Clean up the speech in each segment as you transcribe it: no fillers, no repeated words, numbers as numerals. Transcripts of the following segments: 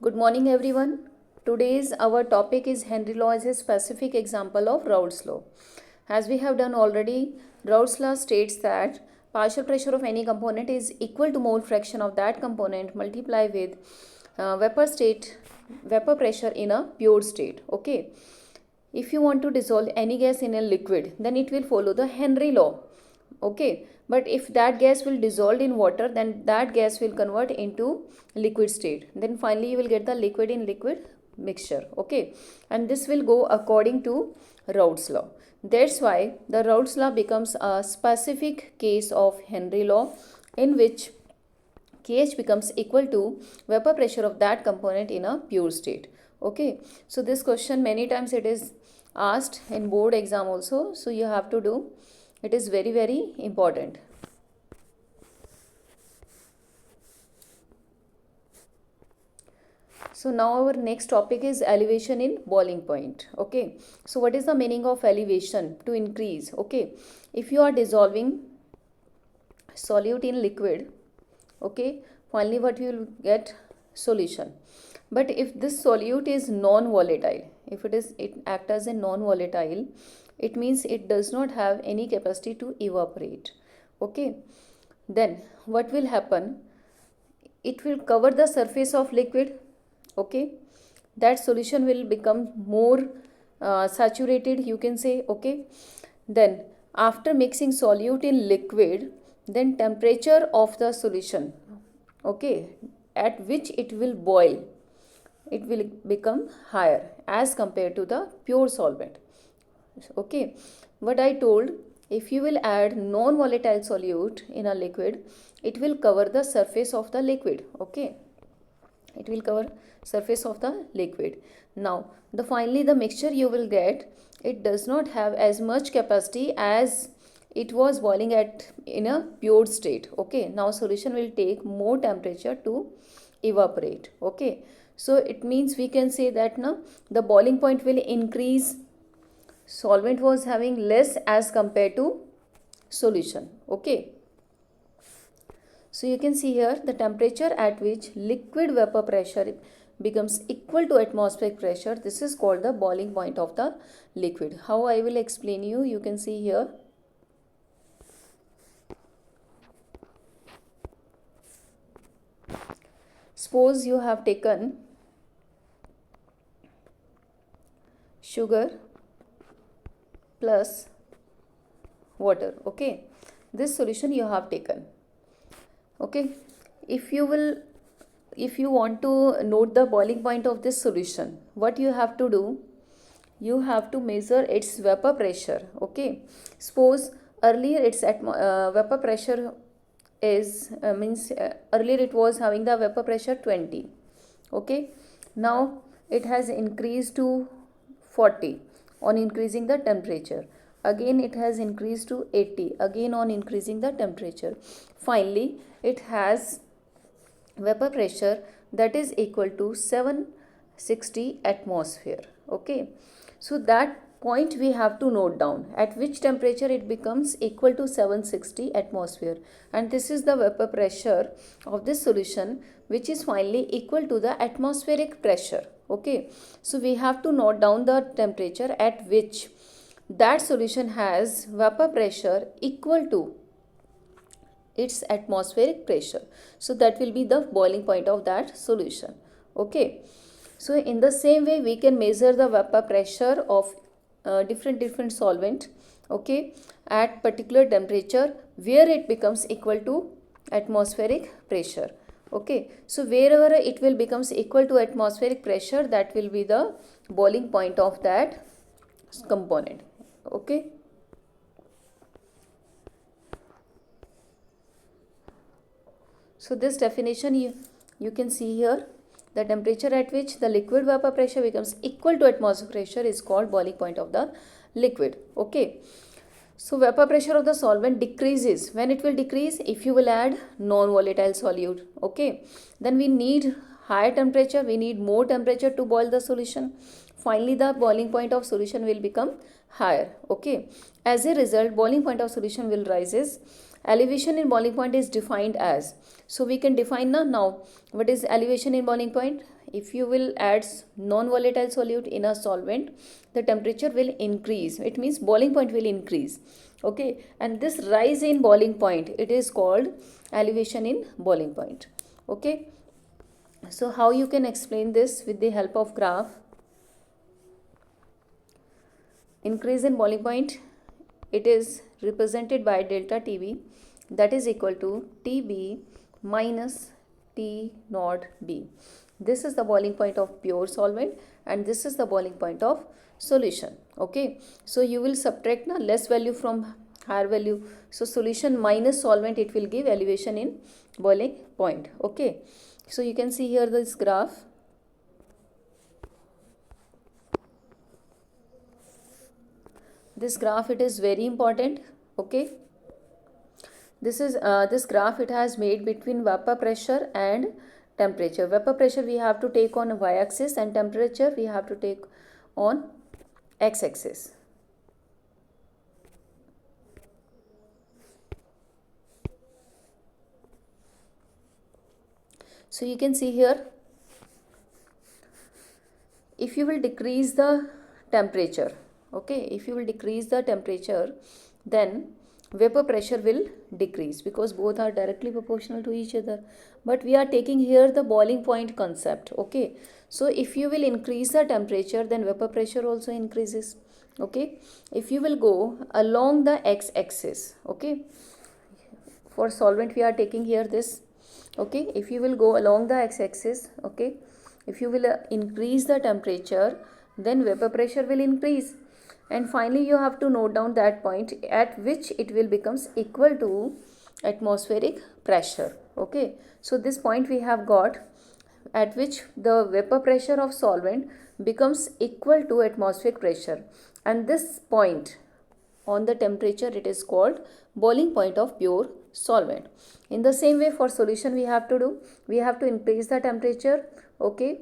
Good morning everyone. Today's our topic is Henry law as a specific example of Raoult's law. As we have done already, Raoult's law states that partial pressure of any component is equal to mole fraction of that component multiplied with vapor pressure in a pure state. Okay. If you want to dissolve any gas in a liquid, then it will follow the Henry law. Okay, but if that gas will dissolve in water, then that gas will convert into liquid state. Then finally you will get the liquid in liquid mixture. Okay, and this will go according to Raoult's law. That's why the Raoult's law becomes a specific case of Henry law, in which KH becomes equal to vapor pressure of that component in a pure state. Okay, so this question many times it is asked in board exam also, so you have to do. It is very important. So now our next topic is elevation in boiling point. Okay, so what is the meaning of elevation? To increase. Okay, if you are dissolving solute in liquid, okay, finally what you will get? Solution. But if this solute is non-volatile, if it acts as a non-volatile, it means it does not have any capacity to evaporate. Okay, then what will happen? It will cover the surface of liquid. Okay, that solution will become more saturated, you can say. Okay, then after mixing solute in liquid, then temperature of the solution, okay, at which it will boil, it will become higher as compared to the pure solvent. Okay, what I told, if you will add non-volatile solute in a liquid, it will cover the surface of the liquid. Okay, it will cover surface of the liquid. Now finally the mixture you will get, it does not have as much capacity as it was boiling at in a pure state. Okay, now solution will take more temperature to evaporate. Okay, so it means we can say that now the boiling point will increase. Solvent was having less as compared to solution. Okay, so you can see here the temperature at which liquid vapor pressure becomes equal to atmospheric pressure. This is called the boiling point of the liquid. How I will explain you, you can see here. Suppose you have taken sugar plus water. Okay, this solution you have taken. Okay, if you want to note the boiling point of this solution, what you have to do, you have to measure its vapor pressure. Okay, suppose earlier its vapor pressure is earlier it was having the vapor pressure 20. Okay, now it has increased to 40 on increasing the temperature. Again it has increased to 80 again on increasing the temperature. Finally it has vapor pressure that is equal to 760 atmosphere. Okay, so that point we have to note down, at which temperature it becomes equal to 760 atmosphere, and this is the vapor pressure of this solution, which is finally equal to the atmospheric pressure. Okay, so we have to note down the temperature at which that solution has vapor pressure equal to its atmospheric pressure. So that will be the boiling point of that solution. Okay, so in the same way we can measure the vapor pressure of different solvent. Okay, at particular temperature where it becomes equal to atmospheric pressure. Okay, so wherever it will becomes equal to atmospheric pressure, that will be the boiling point of that component. Okay, so this definition you can see here, the temperature at which the liquid vapor pressure becomes equal to atmospheric pressure is called boiling point of the liquid. Okay, so vapor pressure of the solvent decreases. When it will decrease? If you will add non-volatile solute. Okay, then we need higher temperature, we need more temperature to boil the solution. Finally the boiling point of solution will become higher. Okay, as a result boiling point of solution will rises. Elevation in boiling point is defined as, so we can define now what is elevation in boiling point. if you will add non-volatile solute in a solvent, the temperature will increase. It means boiling point will increase. Okay, and this rise in boiling point, it is called elevation in boiling point. Okay, so how you can explain this with the help of graph? Increase in boiling point, it is represented by delta TB, that is equal to TB minus T naught B. This is the boiling point of pure solvent and this is the boiling point of solution. Okay, so you will subtract na less value from higher value. So solution minus solvent, it will give elevation in boiling point. Okay, so you can see here this graph. This graph, it is very important. Okay, this is this graph, it has made between vapor pressure and temperature. Vapor pressure we have to take on y-axis and temperature we have to take on x-axis. So you can see here, if you will decrease the temperature, okay, if you will decrease the temperature, then vapor pressure will decrease because both are directly proportional to each other. But we are taking here the boiling point concept. Okay, so if you will increase the temperature, then vapor pressure also increases. Okay, if you will go along the x-axis, okay, for solvent we are taking here this. Okay, if you will go along the x-axis, okay, if you will increase the temperature, then vapor pressure will increase. And finally you have to note down that point at which it will becomes equal to atmospheric pressure. Okay, so this point we have got, at which the vapor pressure of solvent becomes equal to atmospheric pressure, and this point on the temperature, it is called boiling point of pure solvent. In the same way, for solution we have to increase the temperature. Okay,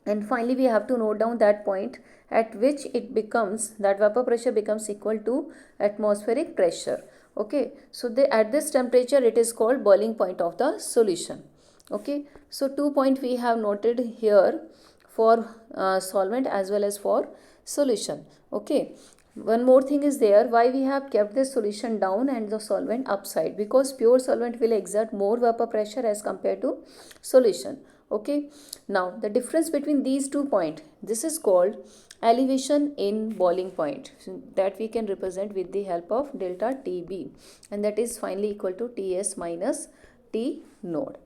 and finally we have to note down that point at which it becomes, that vapor pressure becomes equal to atmospheric pressure. Okay, so at this temperature it is called boiling point of the solution. Okay, so 2 points we have noted here for solvent as well as for solution. Okay, one more thing is there, why we have kept this solution down and the solvent upside, because pure solvent will exert more vapor pressure as compared to solution. Okay, now the difference between these 2 points, this is called elevation in boiling point, so that we can represent with the help of delta TB, and that is finally equal to Ts minus T node.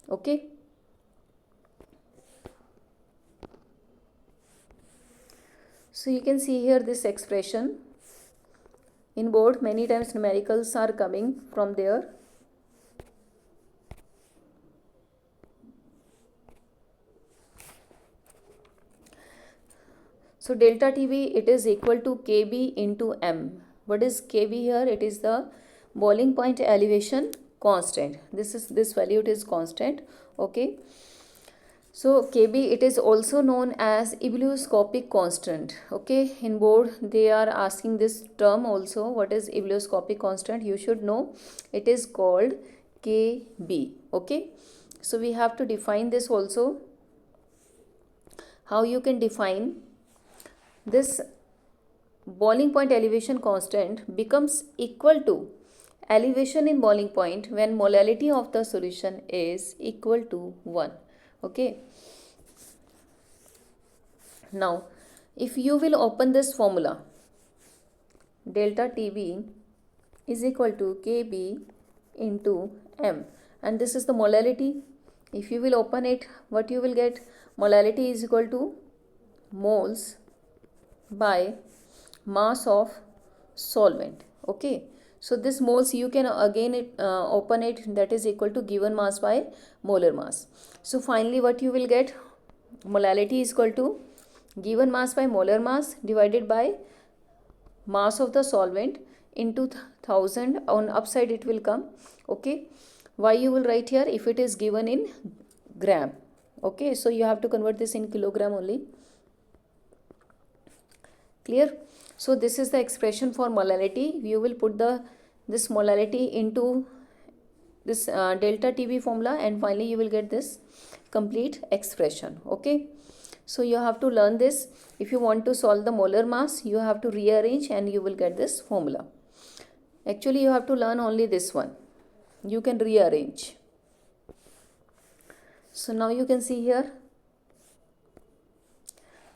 Okay, so you can see here this expression in board, many times numericals are coming from there. So delta TB, it is equal to Kb into M. What is Kb here? It is the boiling point elevation constant. This value, it is constant. Okay, so Kb, it is also known as ebullioscopic constant. Okay, in board they are asking this term also. What is ebullioscopic constant? You should know. It is called Kb. Okay, so we have to define this also. How you can define this? Boiling point elevation constant becomes equal to elevation in boiling point when molality of the solution is equal to 1. Okay, now if you will open this formula, delta TB is equal to Kb into M, and this is the molality. If you will open it, what you will get? Molality is equal to moles by mass of solvent. Okay, so this moles you can again open it, that is equal to given mass by molar mass. So finally what you will get? Molality is equal to given mass by molar mass divided by mass of the solvent into 1000. On upside it will come. Okay, why you will write here? If it is given in gram. Okay, so you have to convert this in kilogram only. Clear? So this is the expression for molality. You will put this molality into this delta TB formula, and finally you will get this complete expression. Okay, so you have to learn this. If you want to solve the molar mass, you have to rearrange and you will get this formula. Actually, you have to learn only this one. You can rearrange. So now you can see here,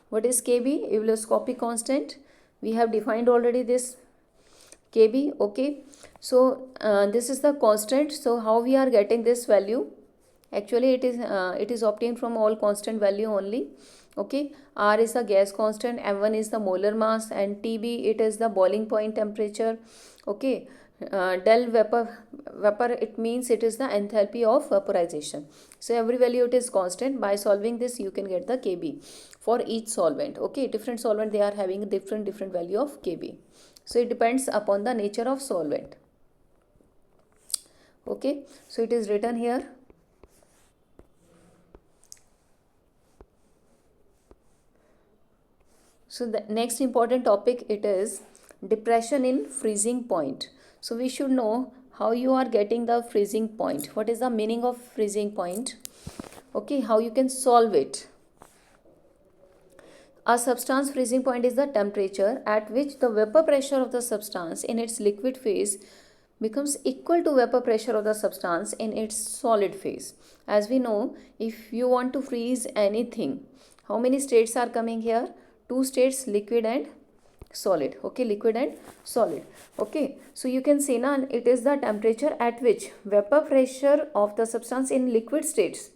what is Kb? Ebullioscopic constant. We have defined already this Kb. Okay, so this is the constant. So how we are getting this value? Actually, it is obtained from all constant value only. Okay, R is the gas constant, M1 is the molar mass, and Tb, it is the boiling point temperature. Okay, del vapor, it means it is the enthalpy of vaporization. So every value it is constant. By solving this, you can get the Kb for each solvent. Okay, different solvent, they are having different value of Kb. So it depends upon the nature of solvent. Okay, so it is written here. So the next important topic, it is depression in freezing point. So we should know how you are getting the freezing point. What is the meaning of freezing point? Okay, how you can solve it. A substance freezing point is the temperature at which the vapor pressure of the substance in its liquid phase becomes equal to vapor pressure of the substance in its solid phase. As we know, if you want to freeze anything, how many states are coming here? Two states, liquid and solid. Okay, liquid and solid. Okay, so you can see now, it is the temperature at which vapor pressure of the substance in liquid states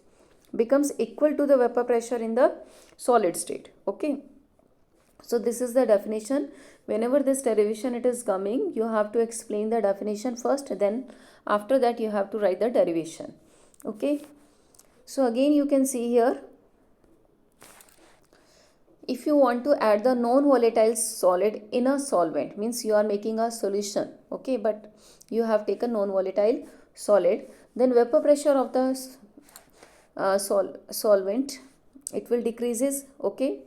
becomes equal to the vapor pressure in the solid state. Okay, so this is the definition. Whenever this derivation it is coming, you have to explain the definition first, then after that you have to write the derivation. Okay, so again you can see here, if you want to add the non-volatile solid in a solvent, means you are making a solution. Okay, but you have taken non-volatile solid, then vapor pressure of the solvent, it will decreases. Okay,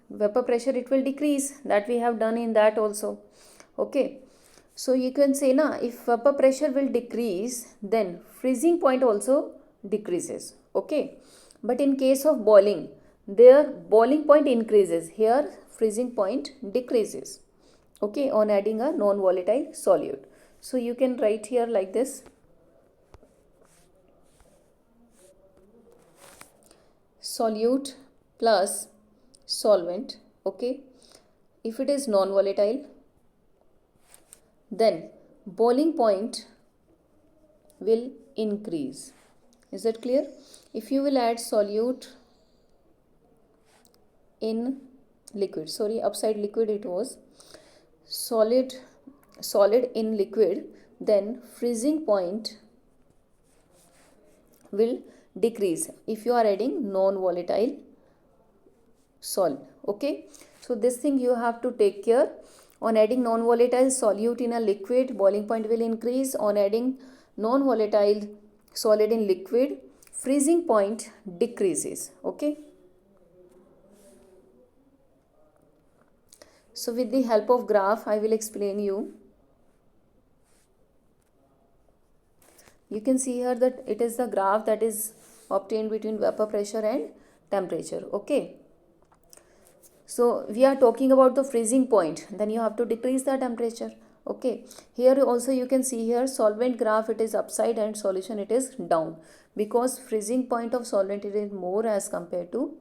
vapor pressure it will decrease, that we have done in that also. Okay, so you can say na, if vapor pressure will decrease, then freezing point also decreases. Okay, but in case of boiling, their boiling point increases, here freezing point decreases. Okay, on adding a non-volatile solute. So you can write here like this: solute plus solvent. Okay, if it is non-volatile, then boiling point will increase. Is that clear? If you will add solute in liquid, sorry, upside liquid it was, solid in liquid, then freezing point will decrease if you are adding non-volatile solid. Okay, so this thing you have to take care. On adding non-volatile solute in a liquid, boiling point will increase. On adding non-volatile solid in liquid, freezing point decreases. Okay, so with the help of graph, I will explain you. You can see here that it is the graph that is obtained between vapor pressure and temperature. Okay, so we are talking about the freezing point, then you have to decrease the temperature. Okay, here also you can see here, solvent graph it is upside and solution it is down, because freezing point of solvent it is more as compared to,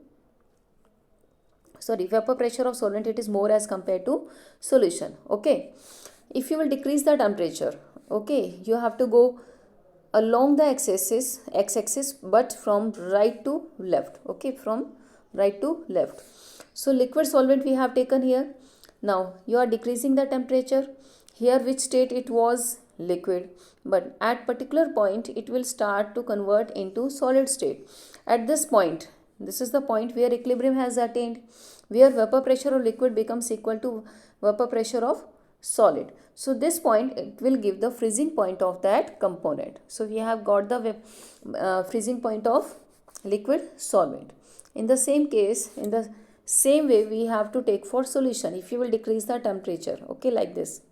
sorry, vapor pressure of solvent it is more as compared to solution. Okay, if you will decrease the temperature, okay, you have to go along the x-axis, but from right to left. Okay, from right to left. So liquid solvent we have taken here. Now you are decreasing the temperature. Here which state it was? Liquid, but at particular point it will start to convert into solid state. At this point, this is the point where equilibrium has attained, where vapor pressure of liquid becomes equal to vapor pressure of solid. So this point it will give the freezing point of that component. So we have got the freezing point of liquid solvent. In the same case, in the same way we have to take for solution. If you will decrease the temperature, okay, like this,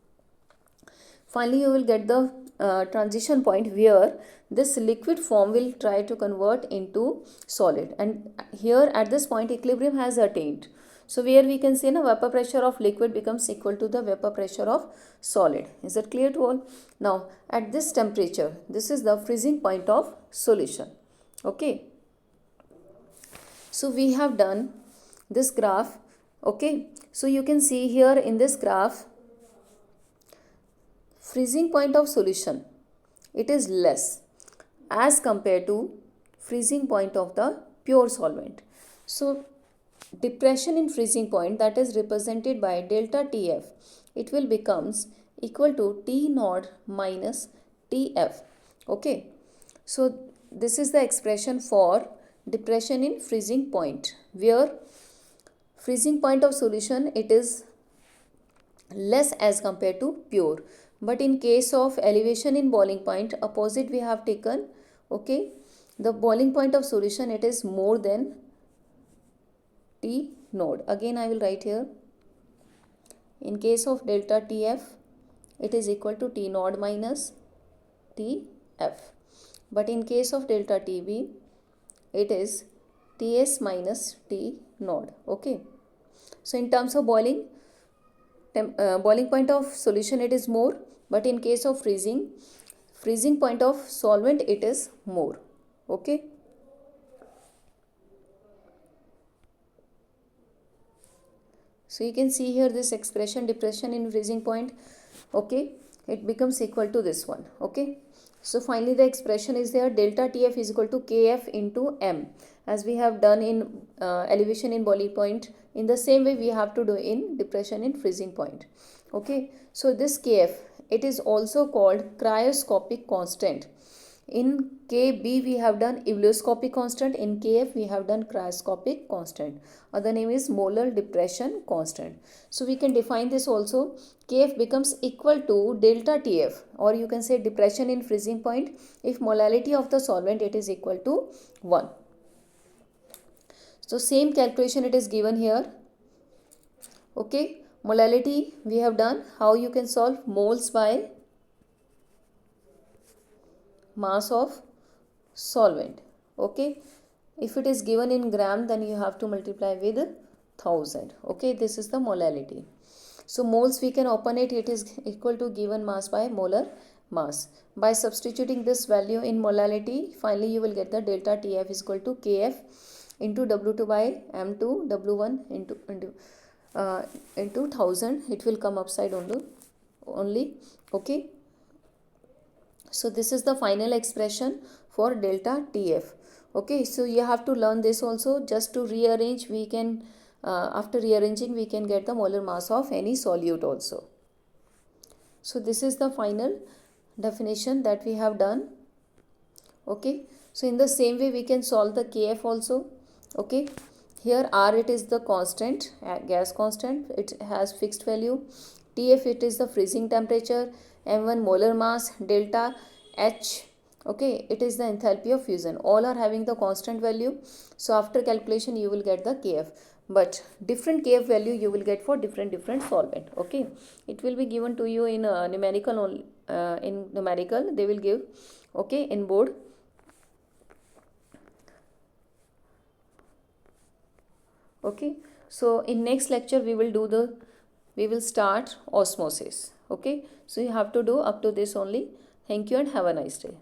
finally you will get the transition point where this liquid form will try to convert into solid, and here at this point equilibrium has attained. So where we can say the vapor pressure of liquid becomes equal to the vapor pressure of solid. Is that clear to all? Now at this temperature, this is the freezing point of solution. Okay. So we have done this graph. Okay. So you can see here in this graph, freezing point of solution, it is less as compared to freezing point of the pure solvent. So depression in freezing point, that is represented by delta TF, it will becomes equal to T naught minus TF. Okay. So this is the expression for depression in freezing point, where freezing point of solution, it is less as compared to pure. But in case of elevation in boiling point, opposite we have taken. Okay. The boiling point of solution, it is more than T node. Again I will write here. In case of delta TF, it is equal to T node minus TF. But in case of delta TB, it is TS minus T node. Okay. So in terms of boiling point of solution, it is more, but in case of freezing point of solvent, it is more. Okay. So you can see here this expression, depression in freezing point. Okay. It becomes equal to this one. Okay. So finally the expression is there, delta TF is equal to KF into M, as we have done in elevation in boiling point. In the same way we have to do in depression in freezing point. Okay. So this KF, it is also called cryoscopic constant. In KB we have done ebullioscopic constant, in KF we have done cryoscopic constant. Other name is molar depression constant. So we can define this also. KF becomes equal to delta TF, or you can say depression in freezing point, if molality of the solvent, it is equal to 1. So same calculation it is given here. Okay. Molality we have done. How you can solve? Moles by mass of solvent. Okay. If it is given in gram, then you have to multiply with 1000. Okay. This is the molality. So moles we can open it, it is equal to given mass by molar mass. By substituting this value in molality, finally you will get the delta TF is equal to KF into W2 by M2, W1 into 1000. It will come upside only. Okay. So this is the final expression for delta TF. Okay. So you have to learn this also. Just to rearrange, we can after rearranging we can get the molar mass of any solute also. So this is the final definition that we have done. Okay. So in the same way we can solve the KF also. Okay. Here R, it is the constant, gas constant, it has fixed value. TF, it is the freezing temperature. M1 molar mass, delta H, okay, it is the enthalpy of fusion. All are having the constant value. So after calculation you will get the KF, but different KF value you will get for different solvent. Okay, it will be given to you in numerical only. In numerical they will give, okay, in board. Okay, so in next lecture we will start osmosis. Okay, so you have to do up to this only. Thank you and have a nice day.